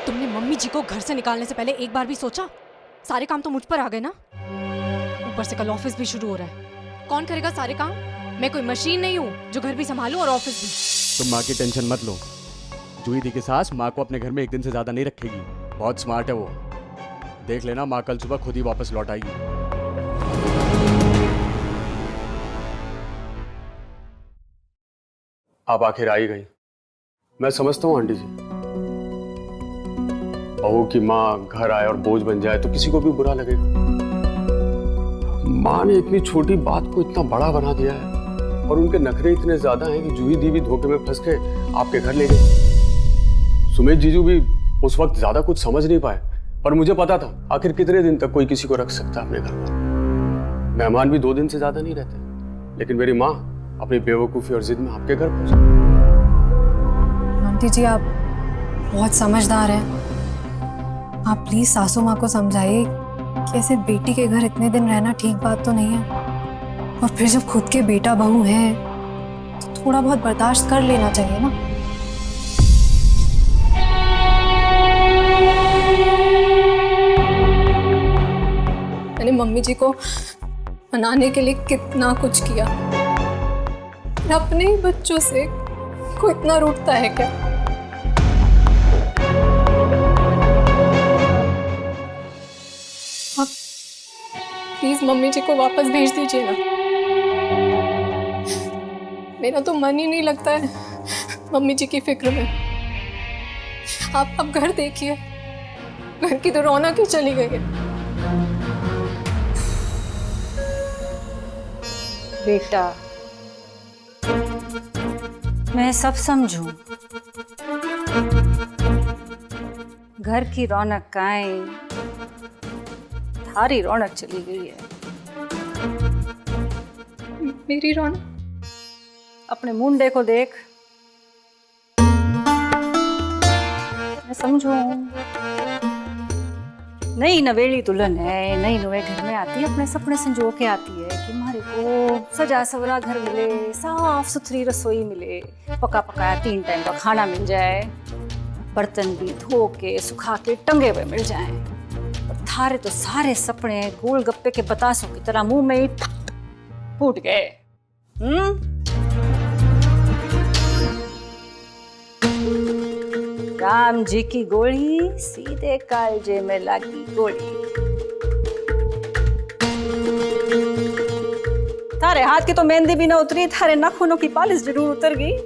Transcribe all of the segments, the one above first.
तुमने मम्मी जी को घर से निकालने से पहले एक बार भी सोचा? सारे काम तो मुझ पर आ गए ना। ऊपर से कल ऑफिस भी शुरू हो रहा है। कौन करेगा सारे काम? मैं कोई मशीन नहीं हूँ जो घर भी संभालूं और ऑफिस भी। तुम माँ की टेंशन मत लो। जूही दी की सास माँ को अपने घर में एक दिन से ज्यादा नहीं रखेगी। बहुत स्मार्ट है वो। देख लेना, माँ कल सुबह खुद ही वापस लौट आएगी। आप आखिर आ ही गई। मैं समझता हूँ आंटी जी, बहू की माँ घर आए और बोझ बन जाए तो किसी को भी बुरा लगेगा। माँ ने इतनी छोटी बात को इतना बड़ा बना दिया है और उनके नखरे इतने ज्यादा हैं कि जूही दी भी धोखे में फंस के आपके घर ले गई। सुमित जीजू भी उस वक्त ज्यादा कुछ समझ नहीं पाए, पर मुझे पता था आखिर कितने दिन तक कोई किसी को रख सकता है अपने घर पर। मेहमान भी 2 दिन से ज्यादा नहीं रहते, लेकिन मेरी माँ अपनी बेवकूफी और जिद में आपके घर पहुंच गई। आंटी जी, आप बहुत समझदार हैं। आप प्लीज सासू माँ को समझाइए कि ऐसे बेटी के घर इतने दिन रहना ठीक बात तो नहीं है। और फिर जब खुद के बेटा बहू है तो थोड़ा बहुत बर्दाश्त कर लेना चाहिए ना। मैंने मम्मी जी को मनाने के लिए कितना कुछ किया, अपने ही बच्चों से कोई इतना रूठता है क्या? आप प्लीज मम्मी जी को वापस भेज दीजिए ना। मेरा तो मन ही नहीं लगता है मम्मी जी की फिक्र में। आप घर देखिए, घर की तो रौनक ही चली गई है। बेटा, मैं सब समझूं। घर की रौनक काएं, थारी रौनक चली गई है। मेरी रौनक? अपने मुंडे को देख। मैं समझूं, नई नवेली दुल्हन है, नई नवे घर में आती है, अपने सपने संजो के आती है कि हमारे को सजा सवरा घर मिले, साफ सुथरी रसोई मिले, पका पकाया 3 टाइम का खाना मिल जाए, बर्तन भी धो के सुखा के टंगे हुए मिल जाएं। और थारे तो सारे सपने गोलगप्पे के बतासों की तरह मुंह में ही फूट गए। राम जी की गोली सीधे कालजे में लगी गोली। थारे हाथ की तो मेहंदी भी ना उतरी, थारे नाखूनों की पालिश जरूर उतर गई।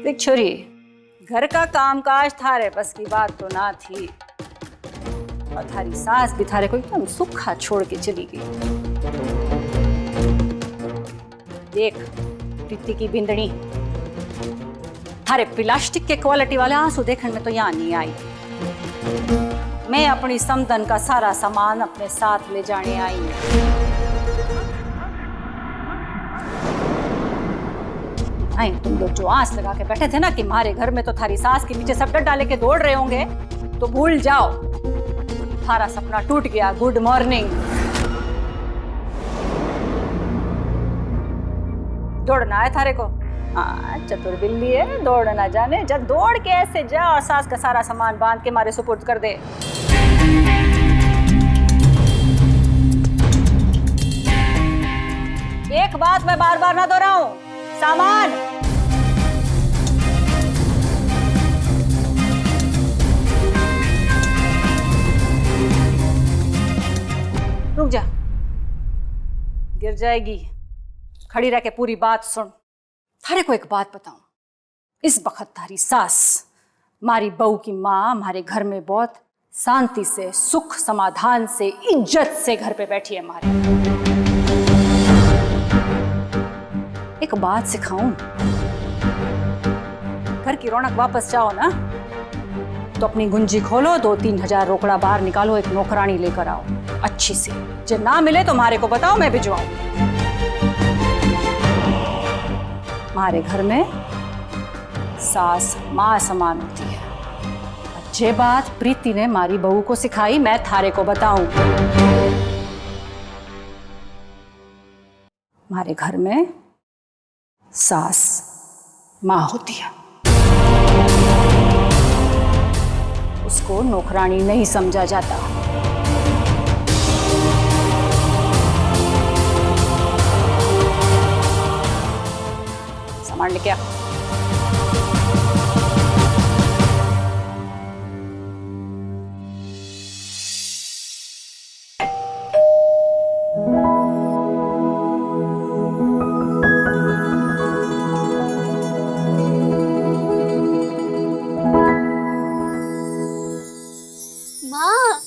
देख छोरी, घर का कामकाज थारे बस की बात तो ना थी, और थारी सास भी थारे को एकदम सूखा छोड़ के चली गई। देख प्रीति की बिंदनी, थारे प्लास्टिक के क्वालिटी वाले आंसू देखने में तो यहाँ नहीं आई। मैं अपनी समदन का सारा सामान अपने साथ ले जाने आई हूँ। तुम लोग जो आस लगा के बैठे थे ना कि हमारे घर में तो थारी सास के नीचे सब डर डाले के दौड़ रहे होंगे, तो भूल जाओ, थारा सपना टूट गया। Good morning. दौड़ना है थारे को? हाँ, चतुर बिल्ली है, दौड़ ना जाने। जब दौड़ के ऐसे जा और सास का सारा सामान बांध के मारे सुपुर्द कर दे। एक बात मैं बार बार ना दोहराऊं, सामान रुक जा, गिर जाएगी। खड़ी रह के पूरी बात सुन। थारे को एक बात बताऊं, इस बखत थारी सास, मारी बहू की माँ, हमारे घर में बहुत शांति से, सुख समाधान से, इज्जत से घर पे बैठी है हमारे। एक बात सिखाऊं, घर की रौनक वापस जाओ ना तो अपनी गुंजी खोलो, 2-3 हजार रोकड़ा बाहर निकालो, एक नौकरानी लेकर आओ अच्छी सी। जब ना मिले तो हमारे को बताओ, मैं भिजवाऊं। हमारे घर में सास माँ समान होती है। अच्छी बात प्रीति ने मारी बहू को सिखाई, मैं थारे को बताऊं। हमारे घर में सास माँ होती है। को नौकरानी नहीं समझा जाता। सामान लेके आ। माँ,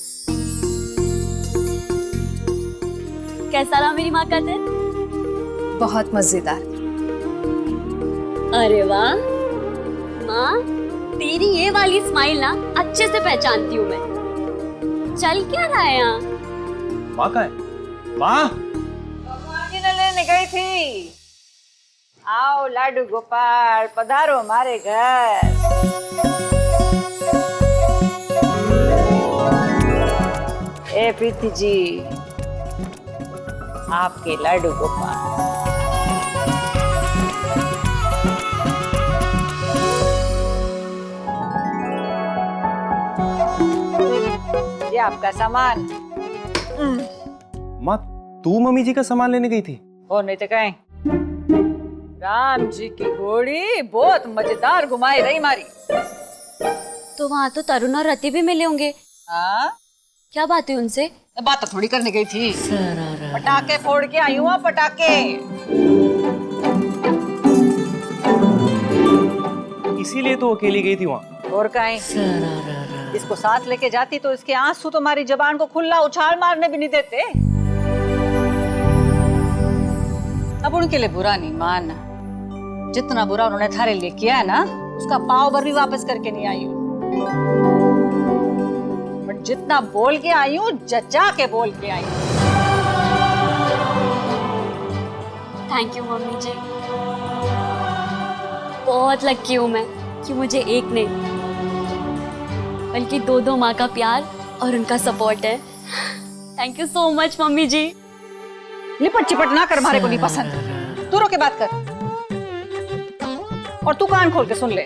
कैसा रहा मेरी माँ का दिन? बहुत मजेदार। अरे वाह माँ, तेरी ये वाली स्माइल ना अच्छे से पहचानती हूँ मैं। चल क्या रहा है यहाँ? माँ कहाँ है? माँ, लेने गई थी। आओ लाडू गोपाल, पधारो हमारे घर। ए प्रीति जी, आपके लाडू गोपाल। ये आपका सामान। माँ तू मम्मी जी का सामान लेने गई थी? और नहीं तो कहें, राम जी की घोड़ी बहुत मजेदार घुमाई रही मारी। तो वहाँ तो तरुण और रति भी मिले होंगे। हाँ, क्या बात है उनसे? बात तो थोड़ी करने गई थी। पटाखे फोड़ के आई हूँ, पटाखे। इसीलिए तो अकेली गई थी वहाँ। और कहीं इसको साथ लेके जाती तो इसके आंसू तुम्हारी जबान को खुला उछाल मारने भी नहीं देते। अब उनके लिए बुरा नहीं मानना, जितना बुरा उन्होंने थारे लिए किया है ना, उसका पाव भर भी वापस करके नहीं आई हूँ। बट जितना बोल के आई हूँ, जचा के बोल के आई हूँ। थैंक यू मम्मी जी, बहुत लकी हूँ मैं कि मुझे एक नहीं बल्कि दो माँ का प्यार और उनका सपोर्ट है। Thank you so much mummy ji. लिपट चिपट ना कर, हमारे को नहीं पसंद। तू रो के बात कर। और तू कान खोल के सुन ले,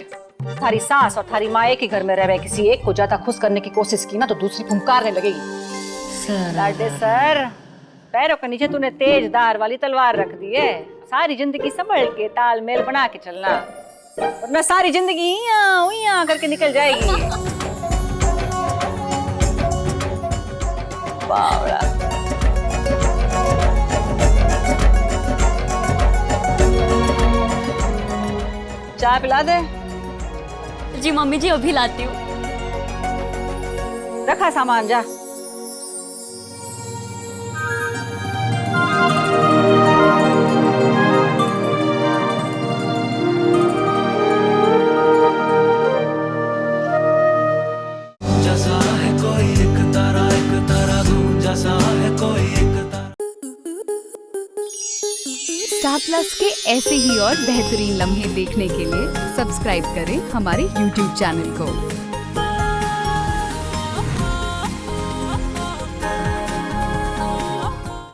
थारी सास और थारी माँ एक ही घर में रह रहे, किसी एक को ज्यादा खुश करने की कोशिश की ना तो दूसरी फुंकारने लगेगी। लाडे सर, पैरों के नीचे तूने तेज धार वाली तलवार रख दी है। सारी जिंदगी संभल के तालमेल बना के चलना, वरना सारी जिंदगी उइयां करके निकल जाएगी। बावड़ा। चाय पिला दे। जी मम्मी जी, अभी लाती हूँ। रखा सामान, जा। जैसा है कोई एक तारा दूं, जैसा है कोई एक तारा। स्टार प्लस के ऐसे ही और बेहतरीन लम्हे देखने के लिए सब्सक्राइब करें हमारे YouTube चैनल को।